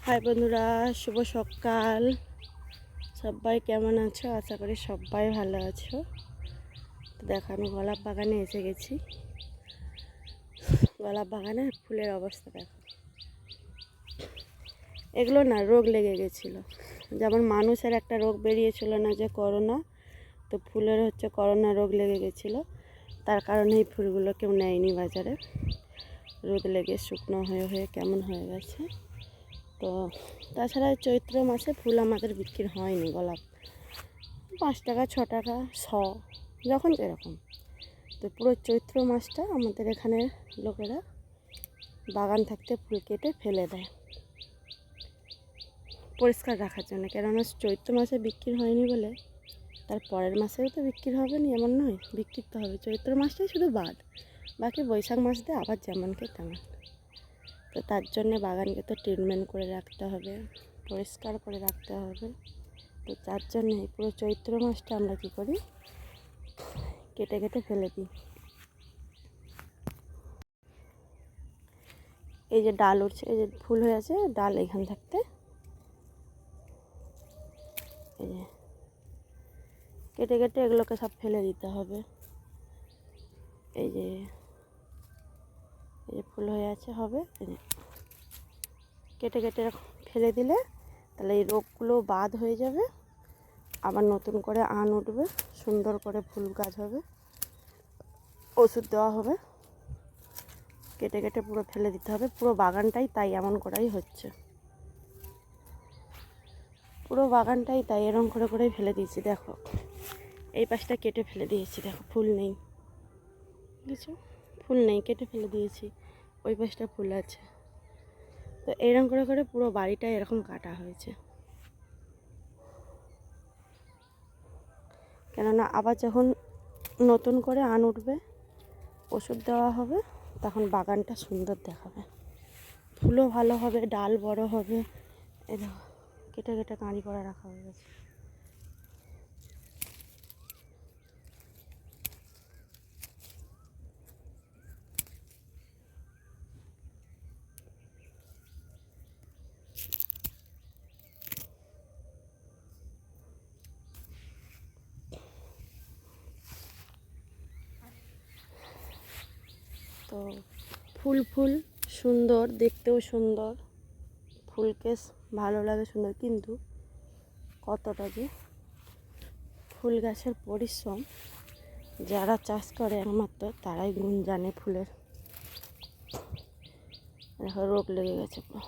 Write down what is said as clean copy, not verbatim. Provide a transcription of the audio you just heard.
High বন্ধুরা, শুভ সকাল। সবাই কেমন আছো? আশা করি সবাই ভালো আছো। তো দেখো, আমি গোলাপ বাগানে এসে গেছি। গোলাপ বাগানে ফুলের অবস্থা দেখো। এগুলো না রোগ লেগে গেছিলো, যেমন মানুষের একটা রোগ বেরিয়েছিল না যে করোনা, তো ফুলের হচ্ছে করোনা রোগ লেগে গেছিলো। তার কারণে এই ফুলগুলো কেউ নেয়নি বাজারে। রোদ লেগে শুকনো হয়ে হয়ে কেমন হয়ে গেছে। তো তাছাড়া চৈত্র মাসে ফুল আমাদের বিক্রি হয়নি। গোলাপ 5 টাকা 6 টাকা যখন যেরকম। তো পুরো চৈত্র মাসটা আমাদের এখানে লোকেরা বাগান থাকতে ফুল কেটে ফেলে দেয় পরিষ্কার রাখার জন্য। কেননা চৈত্র মাসে বিক্রি হয়নি বলে তার পরের মাসেও তো বিক্রি হবে না, এমন নয়, বিক্রি তো হবে। চৈত্র মাসটাই শুধু বাদ, বাকি বৈশাখ মাস দিয়ে আবার যেমনকে তেমন। তো তার জন্যে বাগানকে তো ট্রিটমেন্ট করে রাখতে হবে, পরিষ্কার করে রাখতে হবে। তো তার জন্যে পুরো চৈত্র মাসটা আমরা কী করি, কেটে কেটে ফেলে দিই। এই যে ডাল উঠছে, এই যে ফুল হয়ে আছে ডাল, এখান থাকতে এই যে কেটে কেটে এগুলোকে সব ফেলে দিতে হবে। এই যে ফুল হয়ে আছে হবে, এই যে কেটে কেটে ফেলে দিলে তাহলে এই রোগগুলো বাদ হয়ে যাবে, আবার নতুন করে আন উঠবে, সুন্দর করে ফুল গাছ হবে, ওষুধ দেওয়া হবে। কেটে কেটে পুরো ফেলে দিতে হবে। পুরো বাগানটাই তাই এমন করাই হচ্ছে, পুরো বাগানটাই তাই এরকম করে করেই ফেলে দিয়েছি। দেখো এই পাশটা কেটে ফেলে দিয়েছি, দেখো ফুল নেই, বুঝেছো? ফুল নেই, কেটে ফেলে দিয়েছি। ওই পাশটা ফুল আছে। তো এরকম করে করে পুরো বাড়িটা এরকম কাটা হয়েছে। কেননা আবার যখন নতুন করে আন উঠবে, ওষুধ দেওয়া হবে, তখন বাগানটা সুন্দর দেখাবে, ফুলও ভালো হবে, ডাল বড় হবে। এই দেখো কেটে কেটে কাঁড়ি করে রাখা হয়ে গেছে। তো ফুল ফুল সুন্দর, দেখতেও সুন্দর, ফুলকে ভালো লাগে সুন্দর, কিন্তু কতটা যে ফুল গাছের পরিশ্রম, যারা চাষ করে একমাত্র তারাই গুণ জানে ফুলের। দেখো রোগ লেগে গেছে পুরো।